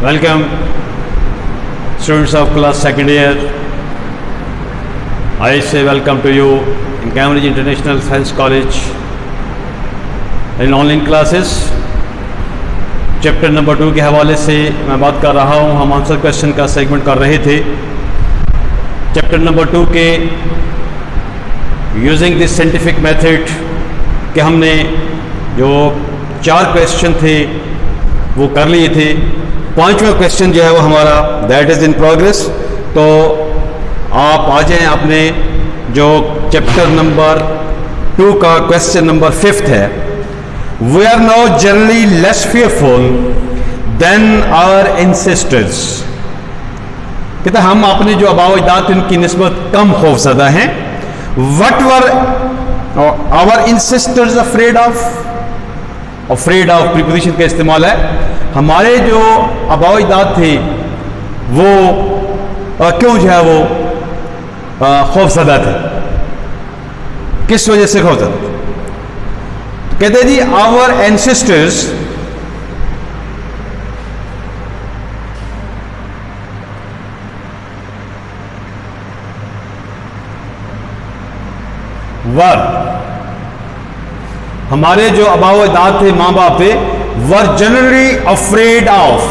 Welcome, students of class second year. I say welcome to you in Cambridge International Science College in online classes. Chapter number 2 के हवाले से मैं बात कर रहा हूँ. हम आंसर क्वेश्चन का सेगमेंट कर रहे थे. चैप्टर नंबर 2 के यूजिंग दिस साइंटिफिक मेथड के हमने जो 4 क्वेश्चन थे वो कर लिए थे. 5वां क्वेश्चन जो है वो हमारा दैट इज़ इन प्रोग्रेस. तो आप आ जाएं. आपने जो चैप्टर नंबर 2 का क्वेश्चन नंबर 5 है, we are now generally less fearful than our ancestors. कहते हम अपने जो आबाओ अजदाद उनकी निस्बत कम खौफज़दा हैं. What were our ancestors afraid of. Afraid of preposition का इस्तेमाल है. हमारे जो आबाओ अजदाद थे वो क्यों जो है वो खौफज़दा थे, किस वजह से खौफज़दा थे? कहते हैं जी आवर एंसेस्टर्स वर, हमारे जो आबाओ अजदाद थे, माँ बाप थे, were generally afraid of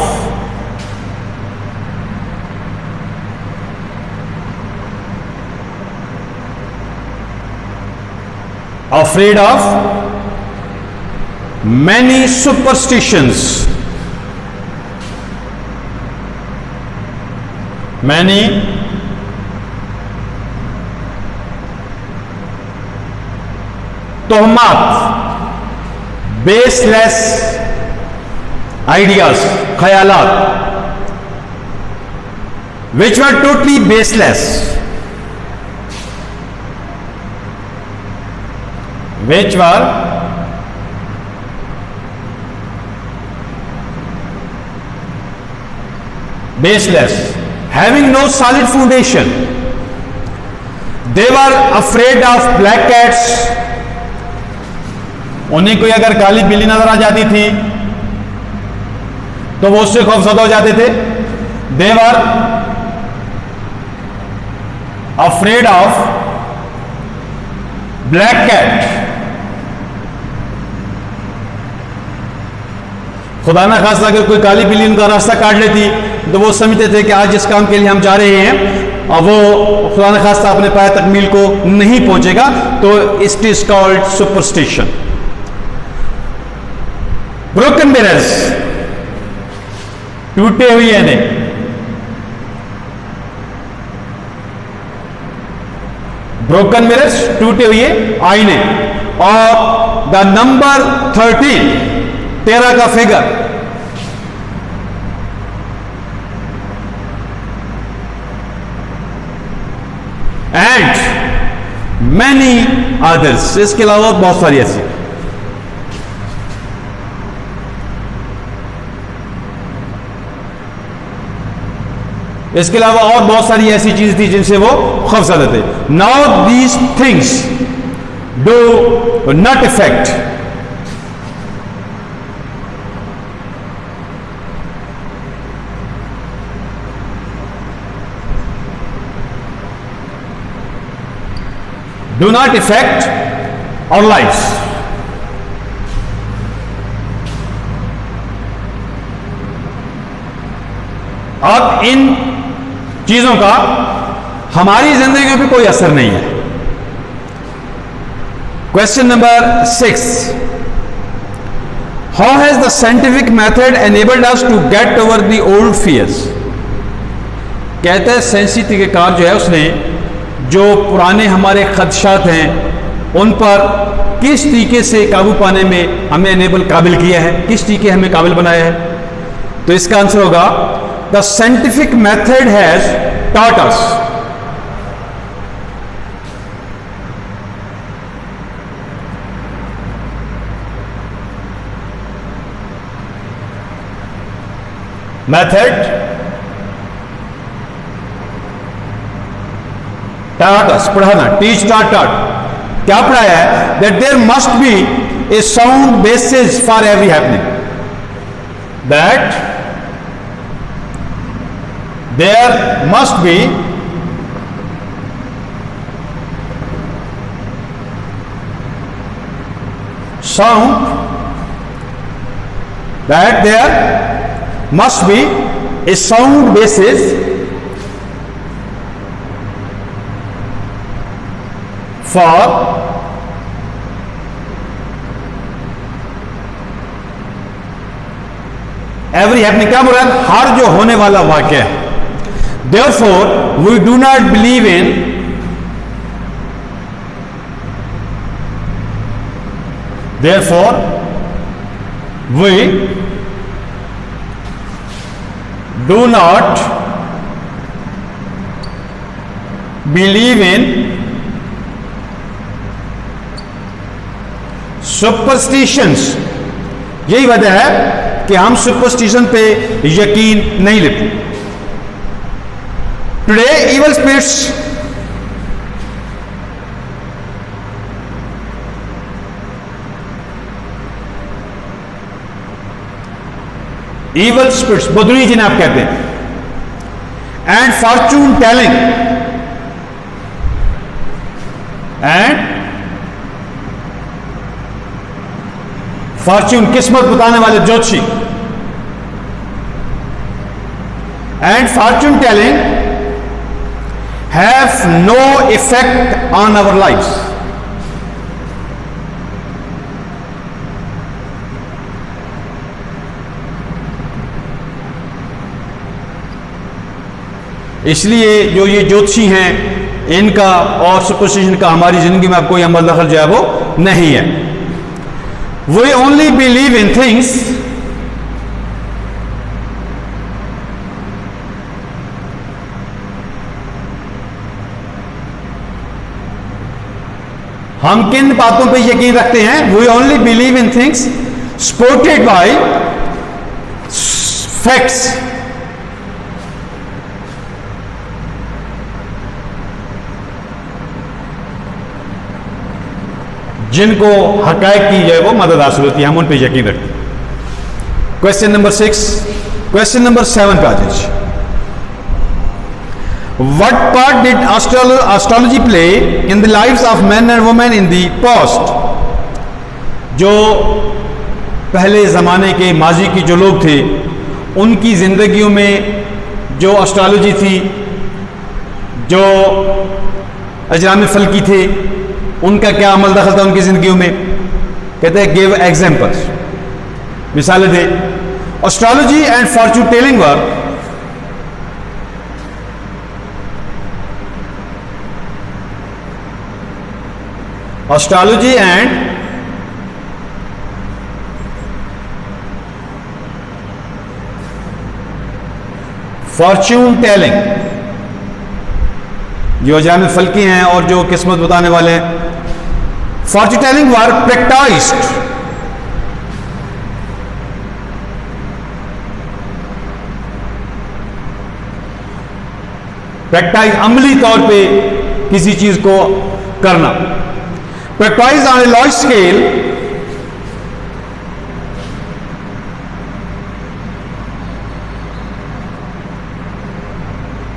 many superstitions, many तोहमात, बेसलेस आइडियाज, ख्यालात, which were totally baseless, which were baseless, having no solid foundation. They were afraid of black cats. उन्हें कोई अगर काली बिल्ली नजर आ जाती थी तो वो उससे खौफज़दा हो जाते थे. They were afraid of black cat. खुदा ना खास्ता अगर कोई काली बिल्ली उनका रास्ता काट लेती तो वो समझते थे कि आज जिस काम के लिए हम जा रहे हैं और वो खुदा ना खास्ता अपने पाए तकमील को नहीं पहुंचेगा. तो it is called superstition. Broken mirrors, टूटे हुए आईने. ब्रोकन मिरर्स, टूटे हुए आईने. और द नंबर 13 का फिगर, एंड मैनी अदर्स. इसके अलावा बहुत सारी ऐसी, इसके अलावा और बहुत सारी ऐसी चीज थी जिनसे वो खौफज़दा थे. Now these things do not effect our lives. अब इन चीजों का हमारी जिंदगी पे कोई असर नहीं है. Question number 6, how has the scientific method enabled us to get over the old fears. कहते हैं साइंसी तरीक़ेकार जो है उसने जो पुराने हमारे खदशात हैं उन पर किस तरीके से काबू पाने में हमें काबिल किया है, किस तरीके हमें काबिल बनाया है. तो इसका आंसर होगा the scientific method has taught us method टाटस, पढ़ाना, टीच टॉट. क्या पढ़ाया है? That there must be a sound basis for every happening. That there must be sound, that there must be a sound basis for every happening. क्या बोल रहा है? हर जो होने वाला वाक्य है. Therefore, we do not believe in therefore we do not believe in superstitions. यही वजह है कि हम सुपरस्टिशन पे यकीन नहीं लेते. Today evil spirits evil spirits बदुई जिन्हें आप कहते हैं, and fortune telling and fortune किस्मत बताने वाले ज्योतिषी, and fortune telling have no effect on our lifes. इसलिए जो ये ज्योतिषी हैं इनका और सुपरस्टिशन का हमारी जिंदगी में अब कोई अमल दखल जो है वो नहीं है. We only believe in things हम किन बातों पे यकीन रखते हैं? We only believe in things supported by facts. जिनको हकायक की जाए वो मदद हासिल होती है, हम उन पर यकीन रखते हैं. Question number 6. क्वेश्चन नंबर 7 पे आ जाइए. What part did astrology play in the lives of man and women in the past. जो पहले ज़माने के माजी के जो लोग थे उनकी ज़िंदगियों में जो एस्ट्रोलॉजी थी, जो अजराम फल्की थे, उनका क्या अमल दखल था उनकी जिंदगियों में. कहते हैं गिव एग्जांपल्स, मिसालें दे. Astrology and fortune telling were astrology and fortune telling, जो अजराम फल्की हैं और जो किस्मत बताने वाले हैं, fortune telling were practiced अमली तौर पे किसी चीज को करना. practice on a large scale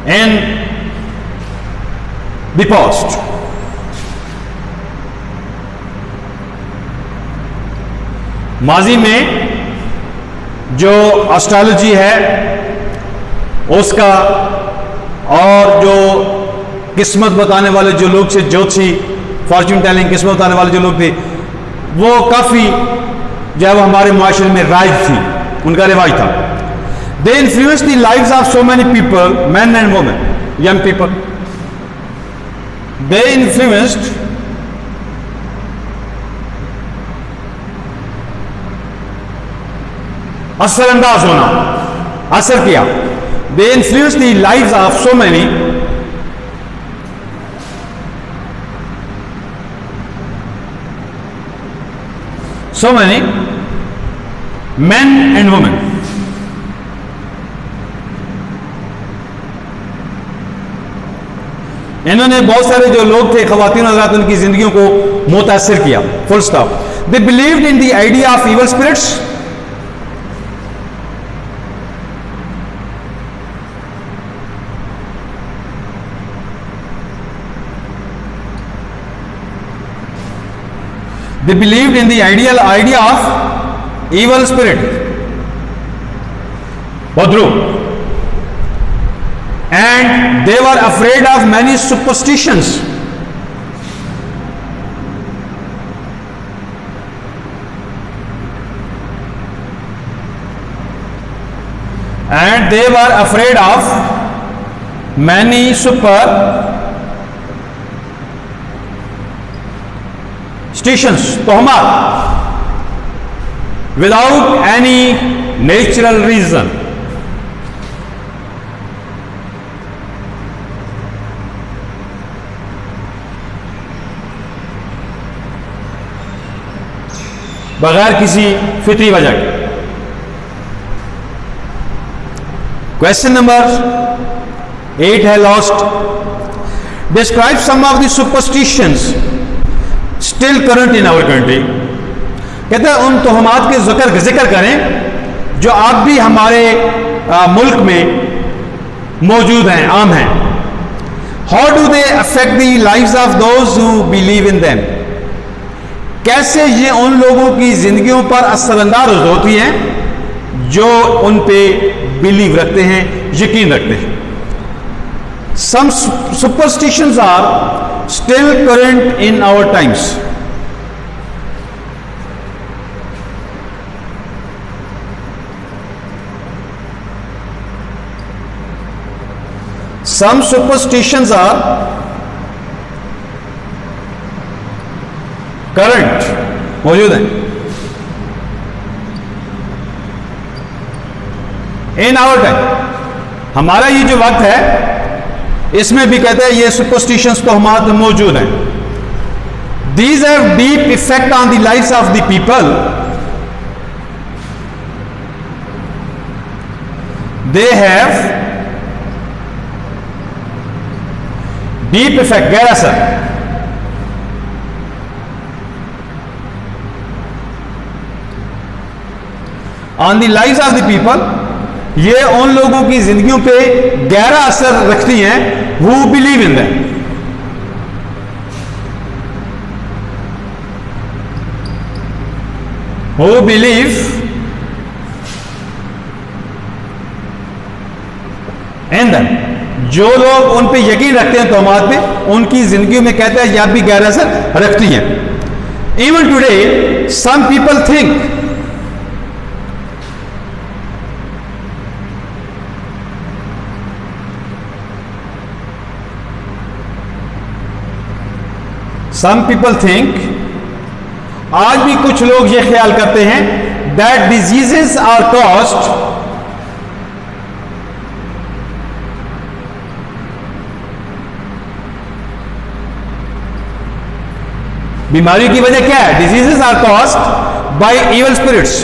in the past. माजी में जो एस्ट्रोलॉजी है उसका और जो किस्मत बताने वाले जो लोग थे, ज्योतिषी, फॉर्च्यून टेलिंग, किस्मत बताने वाले जो लोग थे, वो काफ़ी जो है वो हमारे माशरे में राइज थी, उनका रिवाज था. They influence the lives of so many people, man and women, young people. They influenced असरअंदाज होना, असर किया. They influence the lives of so many man and women. इन्होंने बहुत सारे जो लोग थे, खवातीन हज़रात, उनकी जिंदगियों को मुतासिर किया. Full stop. They believed in the idea of evil spirits. They believed in the idea of evil spirit. Badru. And they were afraid of many superstitions. And they were afraid of many superstitions, tohmat, without any natural reason. बगैर किसी फितरी वजह के. Question number 8 है lost. Describe some of the superstitions still current in our country. कहते हैं उन तोहमात के जिक्र करें जो आज भी हमारे मुल्क में मौजूद हैं, आम हैं. How do they affect the lives of those who believe in them? कैसे ये उन लोगों की जिंदगियों पर असरअंदाज होती हैं जो उन पे बिलीव रखते हैं, यकीन रखते हैं. Some superstitions are still current in our times. Some superstitions are current, मौजूद हैं. इन आवर टाइम, हमारा ये जो वक्त है इसमें भी कहते हैं ये सुपरस्टिशंस तो हमारे मौजूद हैं. These have deep effect on the lifes of the people. They have deep effect, गहरा असर on the lives of the people. ये उन लोगों की जिंदगियों पे गहरा असर रखती हैं who believe in them. Who believe in them. जो लोग उन पे यकीन रखते हैं तोहमात पे, उनकी जिंदगी में कहते हैं यह भी गहरा असर रखती हैं. Even today some people think Some people think, आज भी कुछ लोग ये ख्याल करते हैं that diseases are caused बीमारी की वजह क्या है? Diseases are caused by evil spirits.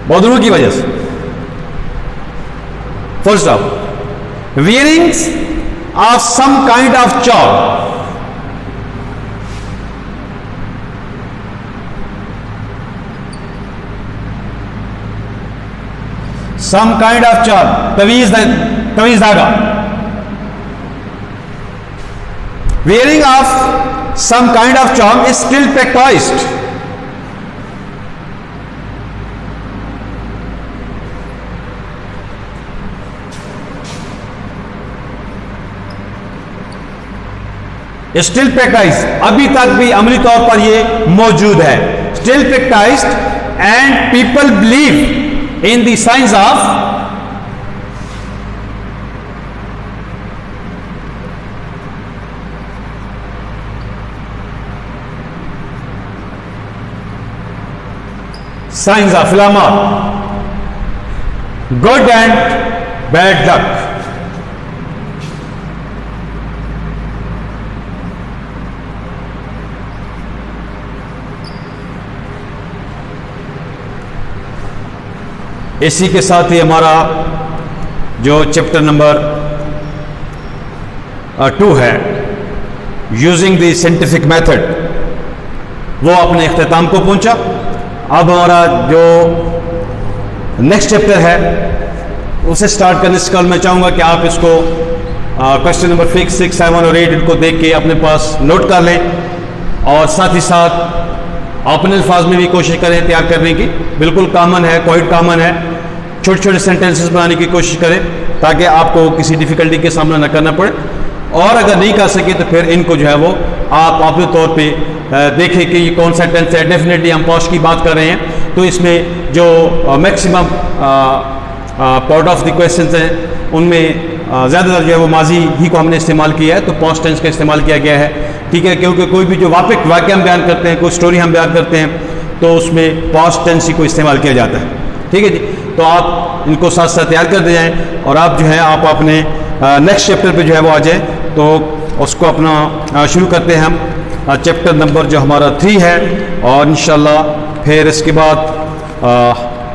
बौद्धों की वजह से. First off, wearings of some kind of charm. Some kind of charm, taweez dhaga. Wearing of some kind of charm is still practiced. Still practise, अभी तक भी अमली तौर पर ये मौजूद है. Still practised and people believe in the science of science of फिलामा, गुड एंड बैड लक. इसी के साथ ही हमारा जो चैप्टर नंबर 2 है, यूजिंग द साइंटिफिक मेथड, वो अपने इख्तिताम को पहुंचा. अब हमारा जो नेक्स्ट चैप्टर है उसे स्टार्ट करने से कल मैं चाहूँगा कि आप इसको क्वेश्चन नंबर 5, 6, 7 और 8 इनको देख के अपने पास नोट कर लें और साथ ही साथ अपने अल्फाज में भी कोशिश करें तैयार करने की। बिल्कुल कॉमन है, क्वाइट कॉमन है। छोटे छोटे सेंटेंसेस बनाने की कोशिश करें ताकि आपको किसी डिफ़िकल्टी के सामना न करना पड़े। और अगर नहीं कर सके तो फिर इनको जो है वो आप अपने तौर पे देखें कि ये कौन सा टेंस है। डेफिनेटली हम पॉस्ट की बात कर रहे हैं तो इसमें जो maximum part of the questions हैं उनमें ज़्यादातर जो है वो माजी ही को हमने इस्तेमाल किया है, तो पॉस्ट टेंस का इस्तेमाल किया गया है। ठीक है, क्योंकि कोई भी जो वाक्य हम बयान करते हैं, कोई स्टोरी हम बयान करते हैं तो उसमें पॉस्ट टेंस ही को इस्तेमाल किया जाता है। ठीक है जी, तो आप इनको साथ साथ तैयार कर दे जाएँ और आप जो है आप अपने नेक्स्ट चैप्टर पे जो है वो आ जाए तो उसको अपना शुरू करते हैं हम। चैप्टर नंबर जो हमारा 3 है और इंशाल्लाह फिर इसके बाद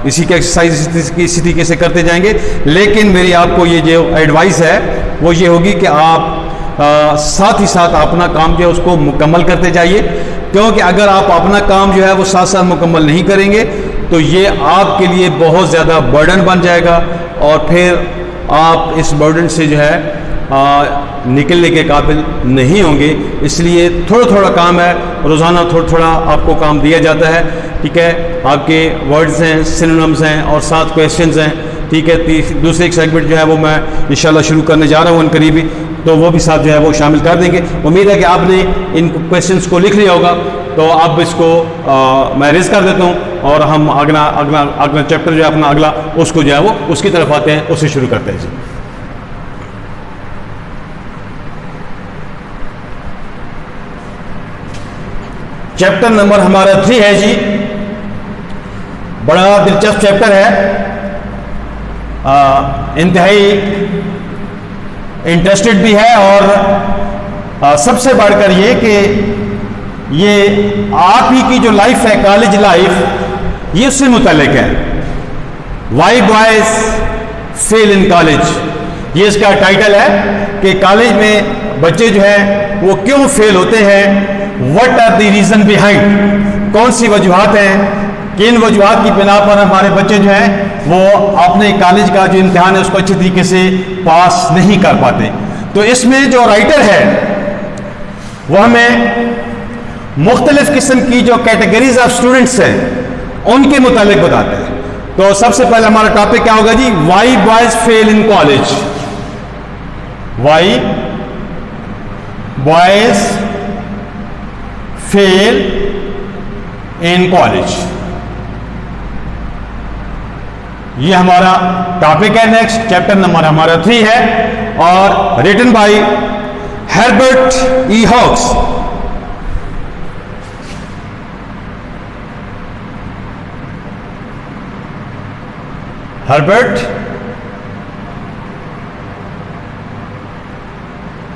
इसी के एक्सरसाइज इसी तरीके से करते जाएंगे। लेकिन मेरी आपको ये जो एडवाइस है वो ये होगी कि आप साथ ही साथ अपना काम जो है उसको मुकम्मल करते जाइए, क्योंकि अगर आप अपना काम जो है वो साथ साथ मुकम्मल नहीं करेंगे तो ये आपके लिए बहुत ज़्यादा बर्डन बन जाएगा और फिर आप इस बर्डन से जो है निकलने के काबिल नहीं होंगे। इसलिए थोड़ा थोड़ा काम है, रोज़ाना थोड़ा थोड़ा आपको काम दिया जाता है। ठीक है, आपके वर्ड्स हैं, सिनोनिम्स हैं और साथ क्वेश्चंस हैं। ठीक है, दूसरे एक सेगमेंट जो है वो मैं इंशाल्लाह शुरू करने जा रहा हूँ करीबी, तो वो भी साथ जो है वो शामिल कर देंगे। उम्मीद है कि आपने इन क्वेश्चंस को लिख लिया होगा, तो आप इसको मैं रेज कर देता हूँ और हम अगला चैप्टर जो है अपना अगला उसको जो है वो उसकी तरफ आते हैं, उससे शुरू करते हैं जी। चैप्टर नंबर हमारा 3 है जी, बड़ा दिलचस्प चैप्टर है, इंतहाई इंटरेस्टेड भी है और सबसे बढ़कर ये कि ये आप ही की जो लाइफ है, कॉलेज लाइफ, ये उससे मुताल्लिक है। Why boys fail in college, ये इसका टाइटल है कि कॉलेज में बच्चे जो हैं वो क्यों फेल होते हैं। What are the reason behind, कौन सी वजूहात हैं, किन वजूहात की बिना पर हमारे बच्चे जो हैं वो अपने कॉलेज का जो इम्तिहान है उसको अच्छी तरीके से पास नहीं कर पाते। तो इसमें जो राइटर है वो हमें मुख्तलिफ किस्म की जो कैटेगरीज ऑफ स्टूडेंट्स हैं उनके मुतालिक बताते हैं। तो सबसे पहले हमारा टॉपिक क्या होगा जी, why boys fail in college. Why boys fail in college, ये हमारा टॉपिक है। नेक्स्ट चैप्टर नंबर हमारा 3 है और written by Herbert E Hawks. Herbert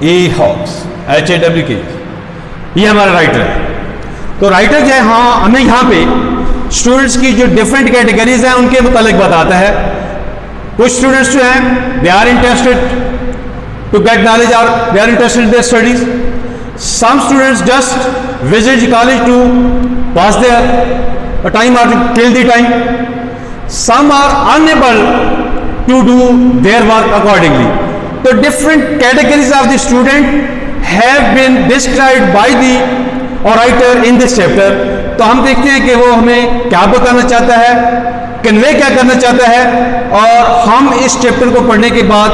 E Hawks, HAWK, ये हमारा राइटर है। तो राइटर जो है हाँ हमें यहाँ पे स्टूडेंट्स की जो डिफरेंट कैटेगरीज हैं उनके मुतालिक बताता है। कुछ स्टूडेंट्स जो हैं they are interested to get knowledge और they are interested in their studies. Some students just visit college to pass their time और kill the time. Some are unable to do their work accordingly. तो different categories of the student have been described by the writer in this chapter। तो हम देखते हैं कि वो हमें क्या बताना चाहता है, कन्वे क्या करना चाहता है, और हम इस चैप्टर को पढ़ने के बाद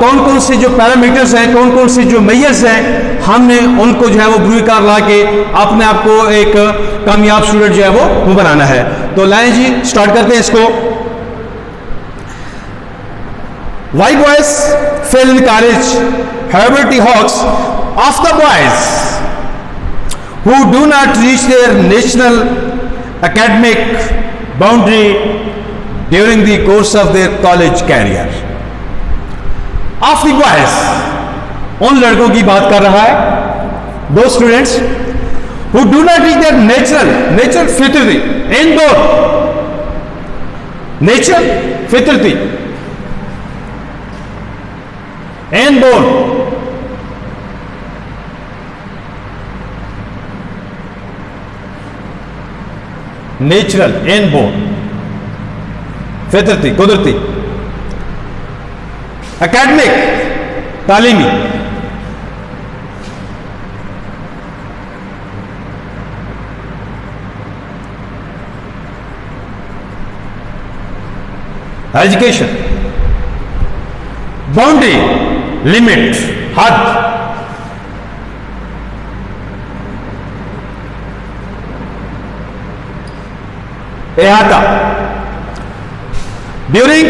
कौन कौन से जो पैरामीटर्स हैं, कौन कौन से जो मेजर्स हैं, हमने उनको जो है वो बुरीकार ला के अपने आप को एक कामयाब स्टूडेंट जो है वो बनाना है। तो लाएं जी स्टार्ट करते हैं इसको। Why boys fail in college, Herbert E. Hawks, of the boys who do not reach their national academic boundary during the course of their college career। Of the boys, उन लड़कों की बात कर रहा है, दो students who do not reach their natural फितरती, inborn natural फितरती, inborn नेचुरल, इनबोर्न, फितरती, कुदरती। एकेडमिक तालीमी। एजुकेशन, बाउंड्री, लिमिट, हद। इहाता, during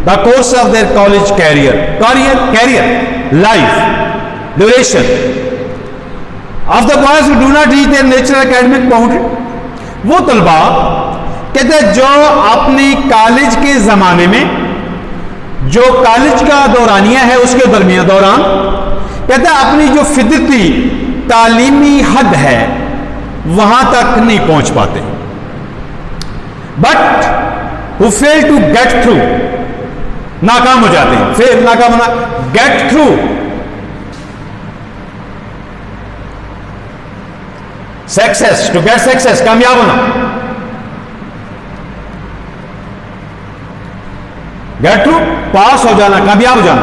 the course of their college career, life duration of the boys who do not reach their natural academic boundary. वो तलबा कहते हैं जो अपनी कॉलेज के जमाने में, जो कॉलेज का दौरानिया है उसके दौरान कहते हैं अपनी जो फितरती तालीमी हद है वहां तक नहीं पहुंच पाते। But who fail to get through, नाकाम हो जाते हैं। फेल, नाकाम होना, get through, success, to get success, कामयाब होना। गेट थ्रू, पास हो जाना, कामयाब हो जाना।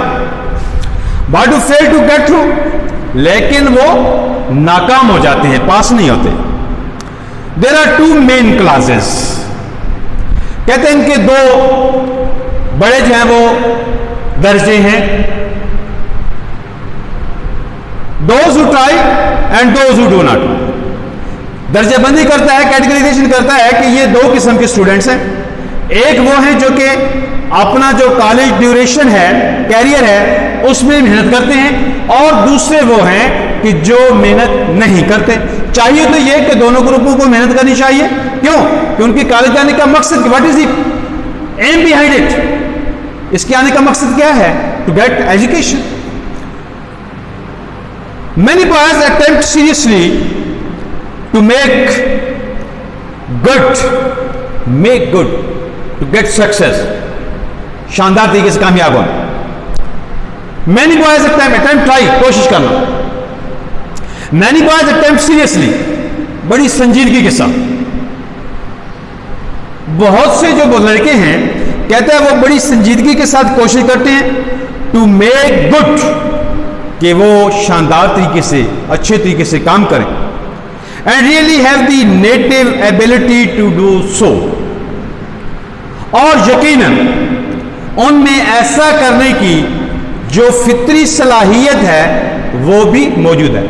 But to fail to get through, लेकिन वो नाकाम हो जाते हैं, पास नहीं होते। There are two main classes, कहते हैं इनके दो बड़े जो हैं वो दर्जे हैं, those who try and those who do not. दर्जेबंदी करता है, कैटेगराइजेशन करता है कि ये दो किस्म के स्टूडेंट्स हैं। एक वो हैं जो कि अपना जो कॉलेज ड्यूरेशन है, कैरियर है, उसमें मेहनत करते हैं, और दूसरे वो हैं कि जो मेहनत नहीं करते। चाहिए तो ये कि दोनों ग्रुपों को मेहनत करनी चाहिए। क्यों? कि उनके कॉलेज जाने का मकसद, what is the aim behind it, इसके आने का मकसद क्या है? To get education. Many boys attempt seriously to make good, to get success, शानदार तरीके से कामयाब होना। मैनी बॉयज अटेम्प्ट, ट्राई, कोशिश करना। मैनी बॉयज अटेम्प्ट सीरियसली, बड़ी संजीदगी के साथ। बहुत से जो लड़के हैं कहते हैं वो बड़ी संजीदगी के साथ कोशिश करते हैं टू मेक गुड, कि वो शानदार तरीके से, अच्छे तरीके से काम करें। And really have the native ability to do so, और यकीनन उनमें ऐसा करने की जो फितरी सलाहियत है वो भी मौजूद है।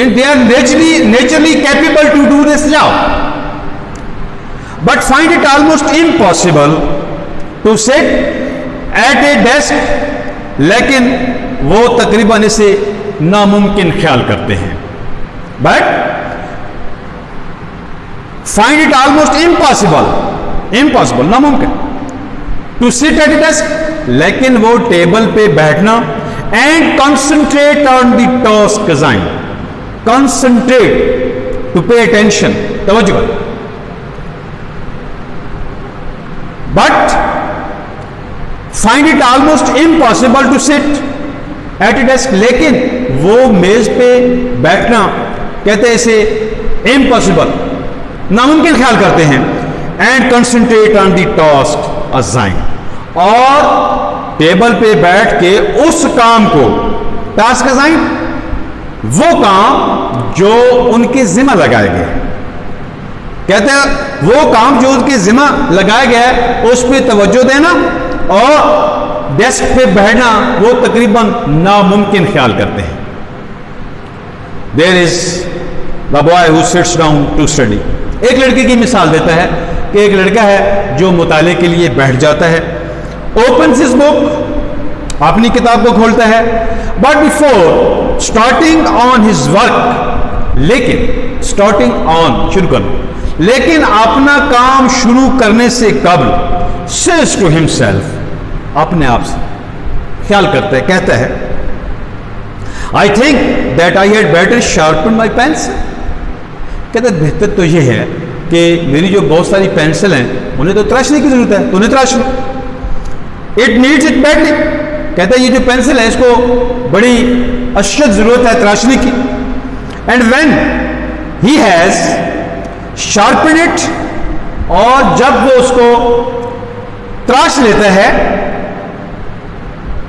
They are naturally capable to do this job, but find it almost impossible to sit at a desk, लेकिन वो तकरीबन इसे नामुमकिन ख्याल करते हैं। But find it almost impossible, नामुमकिन to sit at a desk, लेकिन वो टेबल पे बैठना। And concentrate on the task assign, concentrate, to pay attention, तवज्जो। But find it almost impossible to sit at a desk, लेकिन वो मेज पे बैठना कहते हैं इसे इम्पॉसिबल, नामुमकिन ख्याल करते हैं। And concentrate on the task assign, और टेबल पे बैठ के उस काम को, टास्क असाइन, वो काम जो उनके जिम्मा लगाए गए, कहते हैं वो काम जो उनके जिम्मा लगाया गया है उस पर तवज्जो देना और डेस्क पे बैठना वो तकरीबन नामुमकिन ख्याल करते हैं। There is the boy who sits down to study. एक लड़के की मिसाल देता है कि एक लड़का है जो मुताले के लिए बैठ जाता है, ओपन्स हिज बुक, अपनी किताब को खोलता है, but before starting on his work, लेकिन स्टार्टिंग ऑन, शुरू करना, लेकिन अपना काम शुरू करने से कबल सेज टू हिमसेल्फ, अपने आप से ख्याल करता है, कहता है, I think that I had better sharpen my pencil. कहते बेहतर तो यह है कि मेरी जो बहुत सारी पेंसिल हैं उन्हें तो तराशने की जरूरत है, तो उन्हें तराश लो। इट नीड्स इट बैडली, कहता है ये जो पेंसिल है इसको बड़ी अशद जरूरत है तराशने की। And when he has sharpen it, और जब वो उसको तराश लेता है,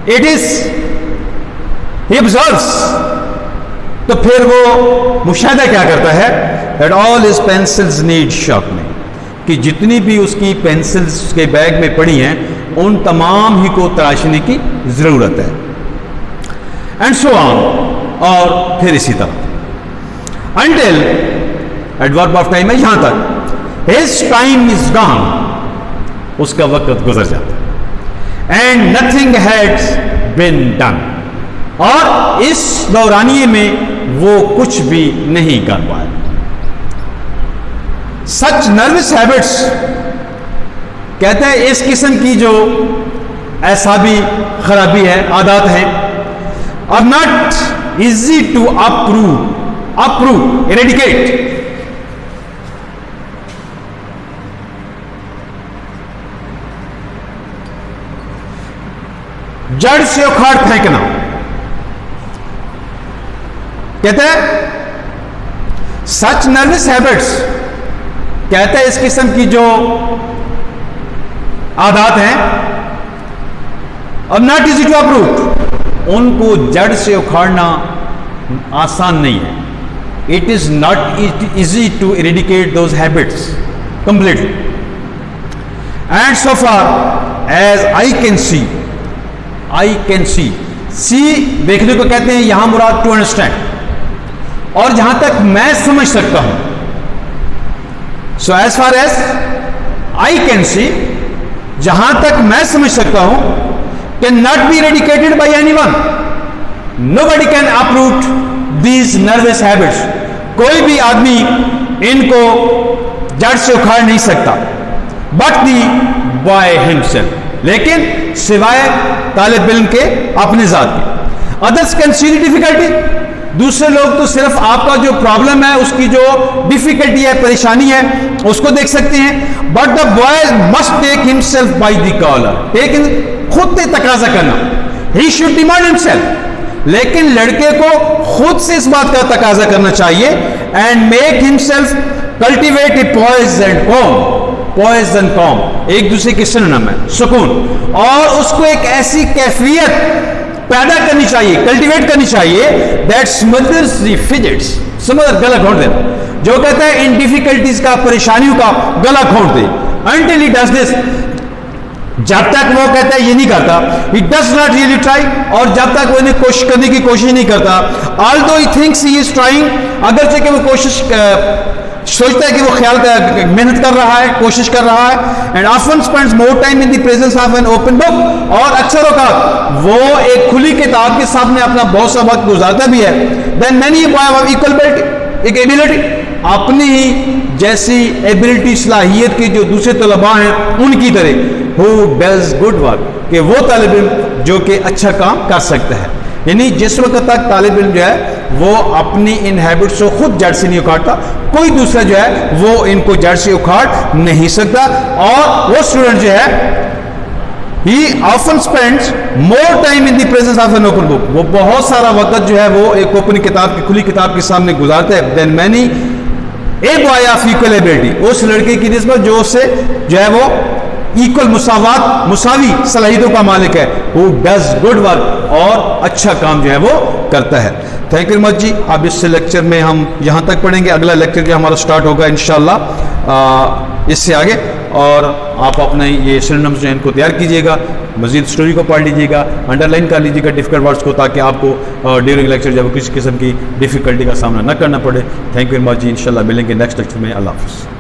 इट इज ही ऑब्जर्व्स, तो फिर वो मुशाहिदा क्या करता है, that all his pencils need sharpening, कि जितनी भी उसकी पेंसिल्स उसके बैग में पड़ी हैं उन तमाम ही को तराशने की जरूरत है। एंड सो ऑन, और फिर इसी तरह अंटिल एडवर्ब ऑफ टाइम है यहां तक, हिज टाइम इज गॉन, उसका वक्त गुजर जाता है, and nothing has been done, और इस दौरानिए में वो कुछ भी नहीं कर पाए। सच नर्वस हैबिट्स, कहते हैं इस किस्म की जो ऐसाबी खराबी है, आदत है, are not easy to uproot eradicate, जड़ से उखाड़ फेंकना। कहते हैं सच नर्वस हैबिट्स, कहते हैं इस किस्म की जो आदत हैं, और नॉट इजी टू अप्रूव, उनको जड़ से उखाड़ना आसान नहीं है। It is not easy to eradicate those habits completely, and so far as I can see देखने को कहते हैं, यहां मुराद टू अंडरस्टैंड, और जहां तक मैं समझ सकता हूं, so as far as I can see, जहां तक मैं समझ सकता हूं, can not be eradicated by anyone, nobody can uproot these nervous habits, कोई भी आदमी इनको जड़ से उखाड़ नहीं सकता, बट दी बाय हिमसेल्फ, लेकिन सिवाय तालिब इल्म के अपने जात के। Others can see the difficulty, दूसरे लोग तो सिर्फ आपका जो प्रॉब्लम है, उसकी जो डिफिकल्टी है, परेशानी है, उसको देख सकते हैं, but the boy must take himself by the collar, take खुद से तकाजा करना, ही शुड डिमांड हिमसेल्फ, लेकिन लड़के को खुद से इस बात का तकाजा करना चाहिए, and make himself cultivate a poise and calm, poise and calm एक दूसरे के सिनोनिम है, सुकून, और उसको एक ऐसी कैफियत पैदा करनी चाहिए, कल्टीवेट करनी चाहिए, दैट स्मदर्स द फिजिट्स, स्मदर गला घोंट दे, जो कहता है इन डिफिकल्टीज का, परेशानियों का गला घोंट दे, अंटिल ही डज दिस, जब तक वो कहता है ये नहीं करता, he does not really try, और जब तक वो इन्हें कोशिश करने की कोशिश नहीं करता, although he thinks he is trying, अगरचे कि वो कोशिश सोचता है कि वो ख्याल मेहनत कर रहा है, कोशिश कर रहा है, and often spends more time in the presence of an open book, और अक्सर औकात वो एक खुली किताब के सामने अपना बहुत सा वक्त गुजारता भी है, than many boy of equal ability, अपनी ही जैसी एबिलिटी, सलाहियत के जो दूसरे तलबा हैं उनकी तरह, हु डज गुड वर्क, कि वो तालिब इल्म जो कि अच्छा काम कर सकता है, यानी जिस वक्त तक तालिब इल्म जो है वो अपनी इन हैबिट्स को खुद जड़ से नहीं उखाड़ता, कोई दूसरा जो है वो इनको जड़ से उखाड़ नहीं सकता, और वो स्टूडेंट जो है he often spends more time in the presence of an open book, वो बहुत सारा वक्त जो है वो एक ओपन किताब की, खुली किताब के सामने गुजारते हैं, than many a boy of equal ability, उस लड़के की निस्बत जो उससे जो है वो इक्वल, मुसावात, मुसावी सलाहियतों का मालिक है, हु डज गुड वर्क, और अच्छा काम जो है वो करता है। थैंक यू मच जी। अब इस लेक्चर में हम यहाँ तक पढ़ेंगे, अगला लेक्चर जो हमारा स्टार्ट होगा इंशाल्लाह इससे आगे, और आप अपने ये सिनोनिम्स जो है इनको तैयार कीजिएगा, मजीद स्टोरी को पढ़ लीजिएगा, अंडरलाइन कर लीजिएगा डिफिकल्ट वर्ड्स को, ताकि आपको ड्यूरिंग लेक्चर जब किसी किस्म की डिफिकल्टी का सामना न करना पड़े। थैंक यू मच जी, इंशाल्लाह मिलेंगे नेक्स्ट लेक्चर में। अल्लाह हाफ़िज़।